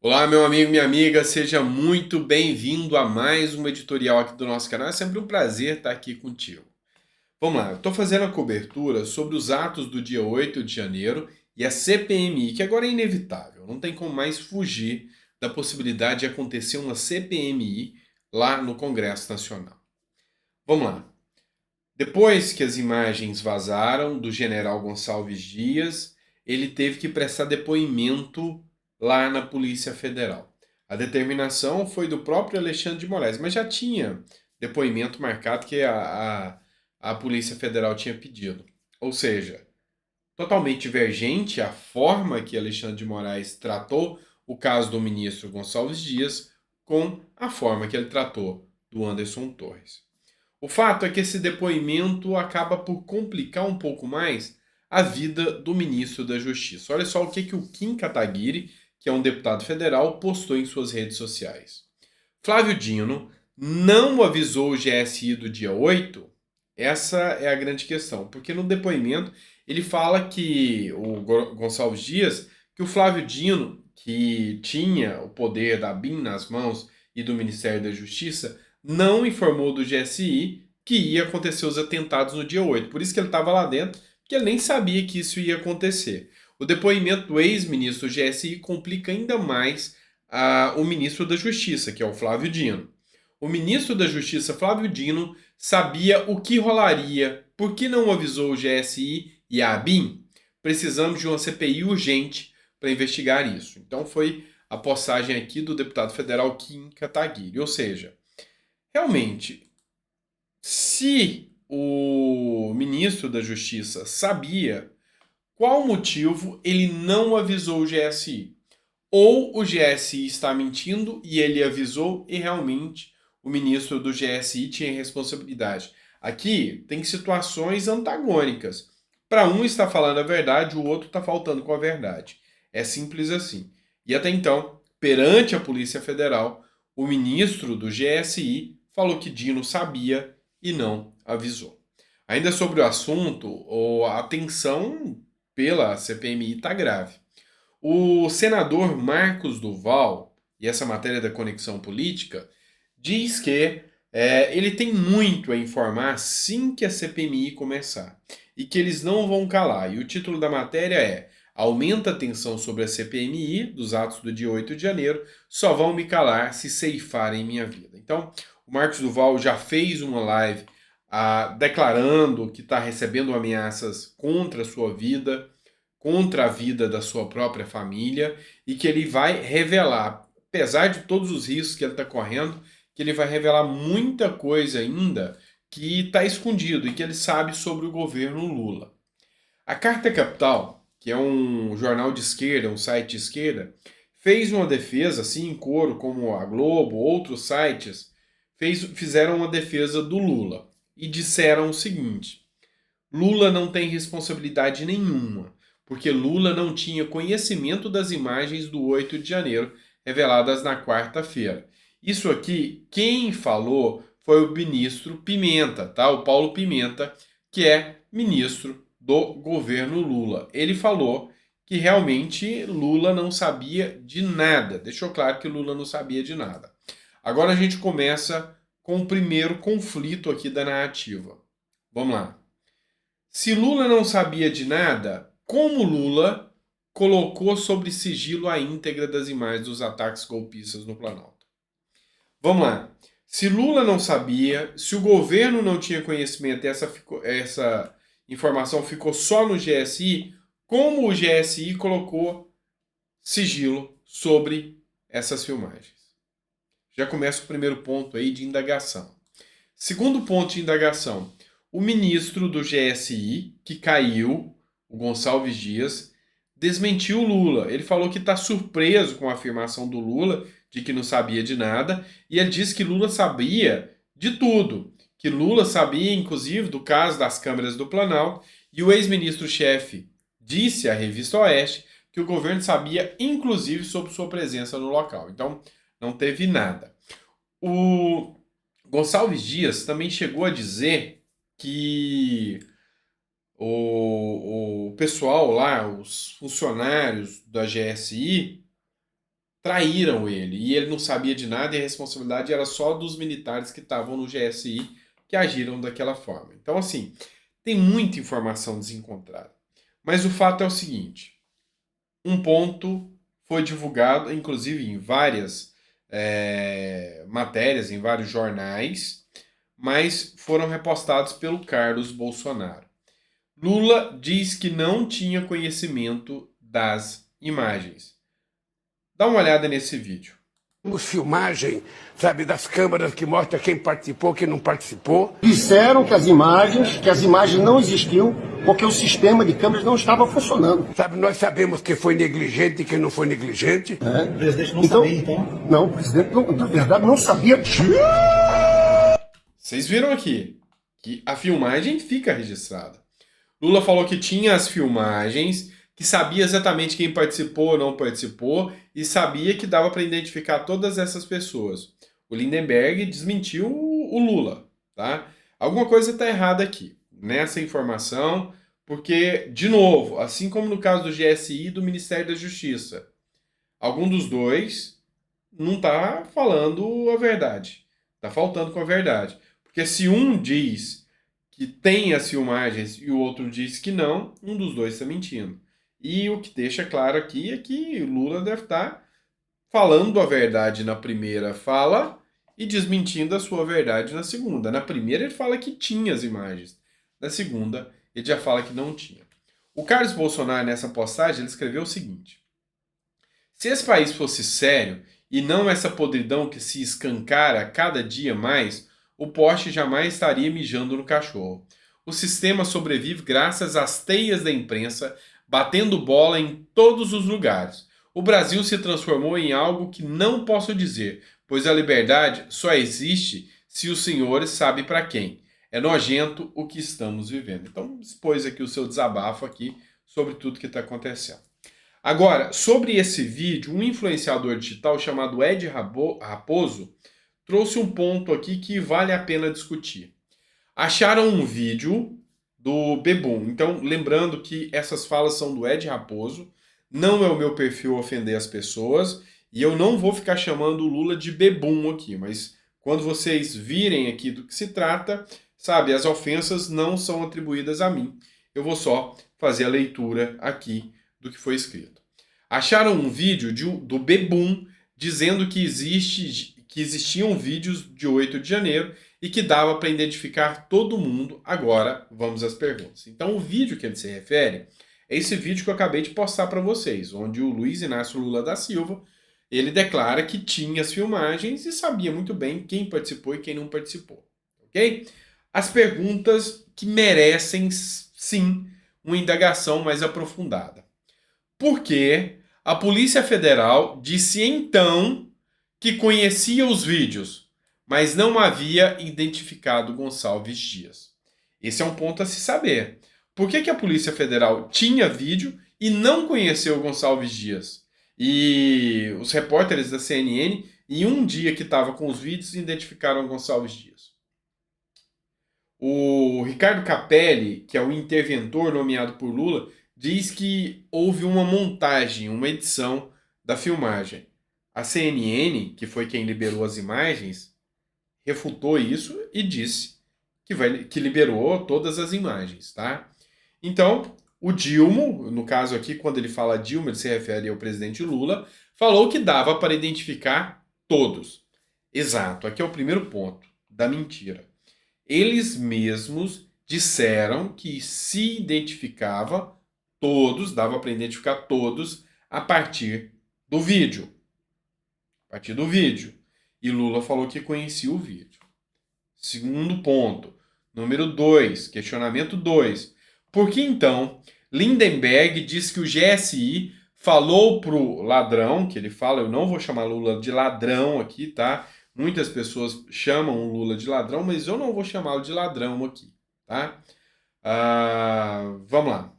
Olá, meu amigo, minha amiga, seja muito bem-vindo a mais uma editorial aqui do nosso canal. É sempre um prazer estar aqui contigo. Vamos lá, eu estou fazendo a cobertura sobre os atos do dia 8 de janeiro e a CPMI, que agora é inevitável, não tem como mais fugir da possibilidade de acontecer uma CPMI lá no Congresso Nacional. Vamos lá. Depois que as imagens vazaram do general Gonçalves Dias, ele teve que prestar depoimento lá na Polícia Federal. A determinação foi do próprio Alexandre de Moraes, mas já tinha depoimento marcado que a Polícia Federal tinha pedido. Ou seja, totalmente divergente a forma que Alexandre de Moraes tratou o caso do ministro Gonçalves Dias com a forma que ele tratou do Anderson Torres. O fato é que esse depoimento acaba por complicar um pouco mais a vida do ministro da Justiça. Olha só o que o Kim Kataguiri, que é um deputado federal, postou em suas redes sociais. Flávio Dino não avisou o GSI do dia 8? Essa é a grande questão, porque no depoimento ele fala que o Gonçalves Dias, que o Flávio Dino, que tinha o poder da BIM nas mãos e do Ministério da Justiça, não informou do GSI que ia acontecer os atentados no dia 8. Por isso que ele estava lá dentro, porque ele nem sabia que isso ia acontecer. O depoimento do ex-ministro do GSI complica ainda mais o ministro da Justiça, que é o Flávio Dino. O ministro da Justiça, Flávio Dino, sabia o que rolaria. Por que não avisou o GSI e a ABIN? Precisamos de uma CPI urgente para investigar isso. Então foi a postagem aqui do deputado federal Kim Kataguiri. Ou seja, realmente, se o ministro da Justiça sabia, qual motivo ele não avisou o GSI? Ou o GSI está mentindo e ele avisou e realmente o ministro do GSI tinha responsabilidade. Aqui tem situações antagônicas. Para um está falando a verdade, o outro está faltando com a verdade. É simples assim. E até então, perante a Polícia Federal, o ministro do GSI falou que Dino sabia e não avisou. Ainda sobre o assunto, a tensão pela CPMI está grave. O senador Marcos Duval, e essa matéria da Conexão Política, diz que ele tem muito a informar assim que a CPMI começar e que eles não vão calar. E o título da matéria é Aumenta a tensão sobre a CPMI dos atos do dia 8 de janeiro, só vão me calar se ceifarem minha vida. Então, o Marcos Duval já fez uma live declarando que está recebendo ameaças contra a sua vida, contra a vida da sua própria família e que ele vai revelar, apesar de todos os riscos que ele está correndo, que ele vai revelar muita coisa ainda que está escondido e que ele sabe sobre o governo Lula. A Carta Capital, que é um jornal de esquerda, um site de esquerda, fez uma defesa, assim em coro, como a Globo, outros sites, fizeram uma defesa do Lula e disseram o seguinte: Lula não tem responsabilidade nenhuma, porque Lula não tinha conhecimento das imagens do 8 de janeiro reveladas na quarta-feira. Isso aqui, quem falou foi o ministro Pimenta, tá? O Paulo Pimenta, que é ministro do governo Lula. Ele falou que realmente Lula não sabia de nada. Deixou claro que Lula não sabia de nada. Agora a gente começa com o primeiro conflito aqui da narrativa. Vamos lá. Se Lula não sabia de nada, como Lula colocou sob sigilo a íntegra das imagens dos ataques golpistas no Planalto? Vamos lá. Se Lula não sabia, se o governo não tinha conhecimento e essa informação ficou só no GSI, como o GSI colocou sigilo sobre essas filmagens? Já começa o primeiro ponto aí de indagação. Segundo ponto de indagação, o ministro do GSI, que caiu, o Gonçalves Dias, desmentiu o Lula. Ele falou que está surpreso com a afirmação do Lula de que não sabia de nada, e ele disse que Lula sabia de tudo. Que Lula sabia, inclusive, do caso das câmeras do Planalto, e o ex-ministro-chefe disse à revista Oeste que o governo sabia, inclusive, sobre sua presença no local. Então, não teve nada. O Gonçalves Dias também chegou a dizer que o pessoal lá, os funcionários da GSI, traíram ele e ele não sabia de nada e a responsabilidade era só dos militares que estavam no GSI que agiram daquela forma. Então, assim, tem muita informação desencontrada. Mas o fato é o seguinte: um ponto foi divulgado, inclusive em várias matérias, em vários jornais, mas foram repostados pelo Carlos Bolsonaro. Lula diz que não tinha conhecimento das imagens. Dá uma olhada nesse vídeo. Temos filmagem, sabe, das câmeras que mostra quem participou, quem não participou. Disseram que as imagens não existiam porque o sistema de câmeras não estava funcionando. Sabe, nós sabemos quem foi negligente e quem não foi negligente. O presidente não sabia, então? Não, o presidente, na verdade, não sabia. Vocês viram aqui que a filmagem fica registrada. Lula falou que tinha as filmagens, que sabia exatamente quem participou ou não participou e sabia que dava para identificar todas essas pessoas. O Lindenberg desmentiu o Lula, tá? Alguma coisa está errada aqui nessa informação, porque, de novo, assim como no caso do GSI e do Ministério da Justiça, algum dos dois não está falando a verdade. Está faltando com a verdade. Porque se um diz que tem as filmagens e o outro diz que não, um dos dois está mentindo. E o que deixa claro aqui é que Lula deve estar falando a verdade na primeira fala e desmentindo a sua verdade na segunda. Na primeira ele fala que tinha as imagens. Na segunda ele já fala que não tinha. O Carlos Bolsonaro, nessa postagem, ele escreveu o seguinte: se esse país fosse sério e não essa podridão que se escancara cada dia mais, o poste jamais estaria mijando no cachorro. O sistema sobrevive graças às teias da imprensa batendo bola em todos os lugares. O Brasil se transformou em algo que não posso dizer, pois a liberdade só existe se os senhores sabem para quem. É nojento o que estamos vivendo. Então, expôs aqui o seu desabafo aqui sobre tudo que está acontecendo. Agora, sobre esse vídeo, um influenciador digital chamado Ed Raposo trouxe um ponto aqui que vale a pena discutir. Acharam um vídeo do Bebum. Então, lembrando que essas falas são do Ed Raposo, não é o meu perfil ofender as pessoas, e eu não vou ficar chamando o Lula de Bebum aqui, mas quando vocês virem aqui do que se trata, sabe, as ofensas não são atribuídas a mim. Eu vou só fazer a leitura aqui do que foi escrito. Acharam um vídeo do Bebum dizendo que existiam vídeos de 8 de janeiro e que dava para identificar todo mundo. Agora, vamos às perguntas. Então, o vídeo que ele se refere é esse vídeo que eu acabei de postar para vocês, onde o Luiz Inácio Lula da Silva, ele declara que tinha as filmagens e sabia muito bem quem participou e quem não participou. Ok? As perguntas que merecem, sim, uma indagação mais aprofundada. Por que a Polícia Federal disse então que conhecia os vídeos, mas não havia identificado Gonçalves Dias? Esse é um ponto a se saber. Por que a Polícia Federal tinha vídeo e não conheceu Gonçalves Dias? E os repórteres da CNN, em um dia que estava com os vídeos, identificaram Gonçalves Dias. O Ricardo Capelli, que é o interventor nomeado por Lula, diz que houve uma montagem, uma edição da filmagem. A CNN, que foi quem liberou as imagens, refutou isso e disse que liberou todas as imagens, tá? Então, o Dilma, no caso aqui, quando ele fala Dilma, ele se refere ao presidente Lula, falou que dava para identificar todos. Exato, aqui é o primeiro ponto da mentira. Eles mesmos disseram que se identificava todos, dava para identificar todos a partir do vídeo. A partir do vídeo. E Lula falou que conhecia o vídeo. Segundo ponto. Número 2, questionamento 2. Por que então Lindenberg diz que o GSI falou pro ladrão, que ele fala, eu não vou chamar Lula de ladrão aqui, tá? Muitas pessoas chamam o Lula de ladrão, mas eu não vou chamá-lo de ladrão aqui, tá? Vamos lá.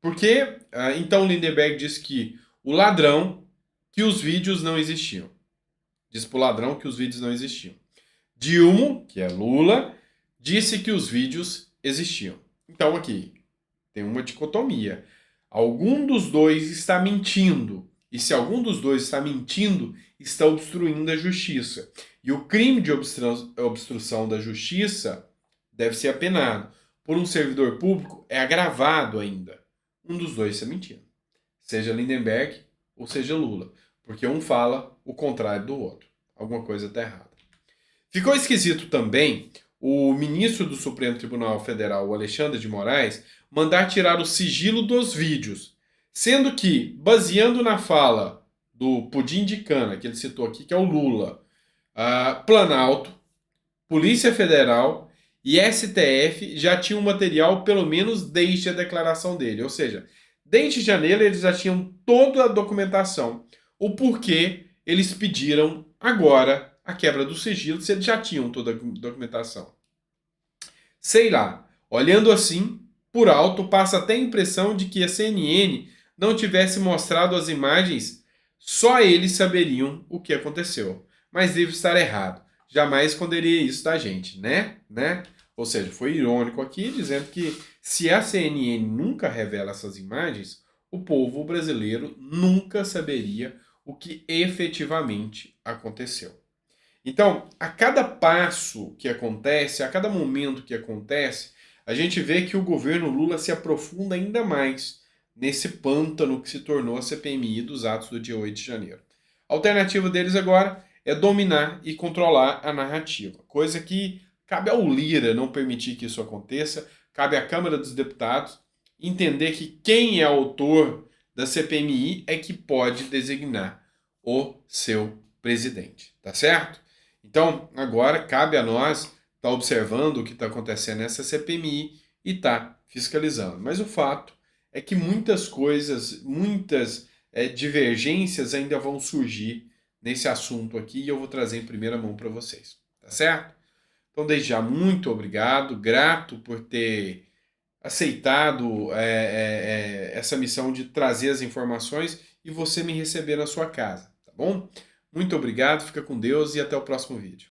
Por que então Lindenberg diz que o ladrão, que os vídeos não existiam? Diz pro ladrão que os vídeos não existiam. Dilma, que é Lula, disse que os vídeos existiam. Então aqui tem uma dicotomia. Algum dos dois está mentindo. E se algum dos dois está mentindo, está obstruindo a justiça. E o crime de obstrução da justiça deve ser apenado. Por um servidor público, é agravado ainda. Um dos dois está mentindo. Seja Lindenberg ou seja Lula. Porque um fala o contrário do outro. Alguma coisa está errada. Ficou esquisito também o ministro do Supremo Tribunal Federal, o Alexandre de Moraes, mandar tirar o sigilo dos vídeos. Sendo que, baseando na fala do pudim de cana, que ele citou aqui, que é o Lula, Planalto, Polícia Federal e STF já tinham material, pelo menos desde a declaração dele. Ou seja, desde janeiro eles já tinham toda a documentação. O porquê eles pediram agora a quebra do sigilo, se eles já tinham toda a documentação. Sei lá, olhando assim, por alto, passa até a impressão de que a CNN não tivesse mostrado as imagens, só eles saberiam o que aconteceu. Mas devo estar errado. Jamais esconderia isso da gente, né? Ou seja, foi irônico aqui, dizendo que se a CNN nunca revela essas imagens, o povo brasileiro nunca saberia o que efetivamente aconteceu. Então, a cada passo que acontece, a cada momento que acontece, a gente vê que o governo Lula se aprofunda ainda mais nesse pântano que se tornou a CPMI dos atos do dia 8 de janeiro. A alternativa deles agora é dominar e controlar a narrativa, coisa que cabe ao Lira não permitir que isso aconteça, cabe à Câmara dos Deputados entender que quem é autor da CPMI é que pode designar o seu presidente, tá certo? Então, agora cabe a nós estar observando o que está acontecendo nessa CPMI e estar fiscalizando. Mas o fato é que muitas coisas, muitas divergências ainda vão surgir nesse assunto aqui e eu vou trazer em primeira mão para vocês, tá certo? Então, desde já, muito obrigado, grato por ter aceitado essa missão de trazer as informações e você me receber na sua casa, tá bom? Muito obrigado, fica com Deus e até o próximo vídeo.